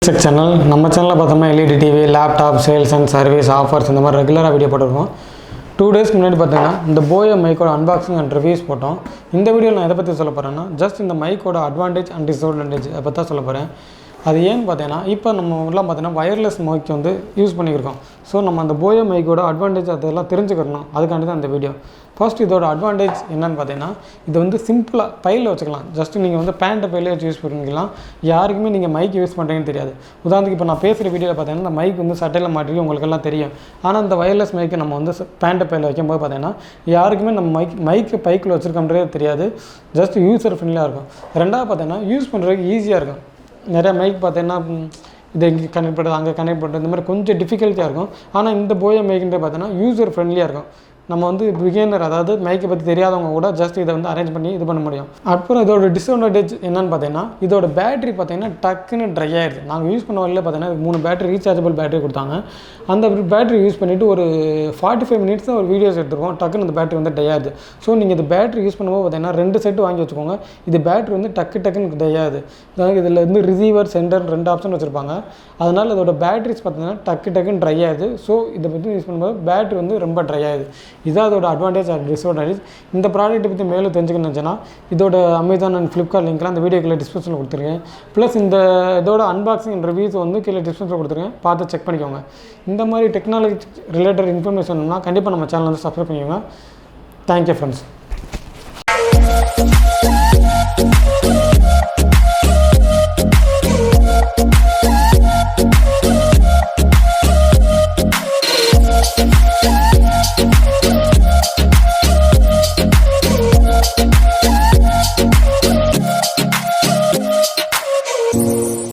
Channel நம்ம சேனலில் பார்த்தோம்னா LED TV laptop sales and service offers இந்த மாதிரி ரெகுலராக வீடியோ போட்டுருக்கோம். 2 டேஸ்க்கு முன்னாடி பார்த்தீங்கன்னா இந்த போயோ மைக்கோட அன்பாக்சிங் அண்ட் ரிவ்யூஸ் போட்டோம். இந்த வீடியோவில் நான் எதை பற்றி சொல்ல போகிறேன்னா ஜஸ்ட் இந்த மைக்கோட அட்வான்டேஜ் அண்ட் டிஸ்அட்வான்டேஜ் அதை பற்றி தான் சொல்ல போகிறேன். அது ஏன்னு பார்த்தீங்கன்னா இப்போ நம்ம எல்லாம் பார்த்தீங்கன்னா வயர்லெஸ் மைக் வந்து யூஸ் பண்ணியிருக்கோம். ஸோ நம்ம அந்த போயோ மைக்கோட அட்வான்டேஜ் அதெல்லாம் தெரிஞ்சுக்கணும். அதுக்காண்டி தான் இந்த வீடியோ. ஃபர்ஸ்ட் இதோட அட்வான்டேஜ் என்னென்னு பார்த்தீங்கன்னா இது வந்து சிம்பிளாக பையில் வச்சுக்கலாம். ஜஸ்ட் நீங்கள் வந்து பேண்ட்டை பையிலே வச்சு யூஸ் பண்ணிக்கலாம். யாருக்குமே நீங்கள் மைக் யூஸ் பண்ணுறீங்கன்னு தெரியாது. உதாரணத்துக்கு இப்போ நான் பேசுகிற வீடியோவில் பார்த்தீங்கன்னா இந்த மைக் வந்து சட்டையில் மாட்டி உங்களுக்கெல்லாம் தெரியும். ஆனால் இந்த வயர்லெஸ் மைக்கு நம்ம வந்து பேண்ட்டை பையில் வைக்கும்போது பார்த்தீங்கன்னா யாருக்குமே நம்ம மைக்கு பைக்கில் வச்சுருக்கோன்றதே தெரியாது. ஜஸ்ட் யூஸர் ஃப்ரெண்ட்லியாக இருக்கும். ரெண்டாவது பார்த்தீங்கன்னா யூஸ் பண்ணுறதுக்கு ஈஸியாக இருக்கும். நிறையா மைக் பார்த்தீங்கன்னா இதை இங்கே கனெக்ட் பண்ணுறது அங்கே கனெக்ட் பண்ணுறது இந்த மாதிரி கொஞ்சம் டிஃபிகல்ட்டியாக இருக்கும். ஆனால் இந்த போயோ மைக்குன்ற பார்த்தீங்கன்னா யூஸர் ஃப்ரெண்ட்லியாக இருக்கும். நம்ம வந்து பிகினர் அதாவது மைக்கை பற்றி தெரியாதவங்க கூட ஜஸ்ட் இதை வந்து அரேஞ்ச் பண்ணி இது பண்ண முடியும். அப்புறம் இதோட டிஸ்அட்வான்டேஜ் என்னென்னு பார்த்தீங்கன்னா இதோட பேட்டரி பார்த்தீங்கன்னா டக்குன்னு ட்ரை ஆகிடுது. நாங்கள் யூஸ் பண்ண வரல பார்த்தீங்கன்னா 3 பேட்டரி ரீசார்ஜபிள் பேட்டரி கொடுத்தாங்க. அந்த பேட்டரி யூஸ் பண்ணிவிட்டு ஒரு 45 மினிட்ஸ் தான் ஒரு வீடியோஸ் எடுத்துருக்கோம். டக்குன்னு அந்த பேட்டரி வந்து ட்ரை ஆகுது. ஸோ நீங்கள் இந்த பேட்டரி யூஸ் பண்ணும்போது பார்த்தீங்கன்னா 2 செட்டு வாங்கி வச்சுக்கோங்க. இது பேட்டரி வந்து டக்குன்னு ட்ரை ஆகுது. அதாவது இதில் வந்து ரிசீவர் சென்டர் 2 ஆப்ஷன் வச்சுருப்பாங்க. அதனால் இதோட பேட்டரிஸ் பார்த்தீங்கன்னா டக்குன்னு ட்ரை ஆகுது. ஸோ இதை பற்றி யூஸ் பண்ணும்போது பேட்டரி வந்து ரொம்ப ட்ரை ஆகுது. இதான் அதோட அட்வான்டேஜ் அண்ட் டிஸ்அட்வான்டேஜ். இந்த ப்ராடக்ட்டை பற்றி மேலும் தெரிஞ்சுக்கணும்னு நினச்சேன்னா இதோட அமேசான் அண்ட் ஃப்ளிப்கார்ட் லிங்க்லாம் அந்த வீடியோ கீழே டிஸ்கிரிப்ஷனில் கொடுத்துருக்கேன். ப்ளஸ் இதோட அன்பாக்சிங் அண்ட் ரிவ்யூஸ் வந்து கீழே டிஸ்கிரிப்ஷனில் கொடுத்துருக்கேன். பார்த்து செக் பண்ணிக்கோங்க. இந்த மாதிரி டெக்னாலஜி ரிலேட்டட் இன்ஃபர்மேஷன்னா கண்டிப்பாக நம்ம சேனல் வந்து சப்ஸ்கிரைப் பண்ணிக்கோங்க. Thank you friends.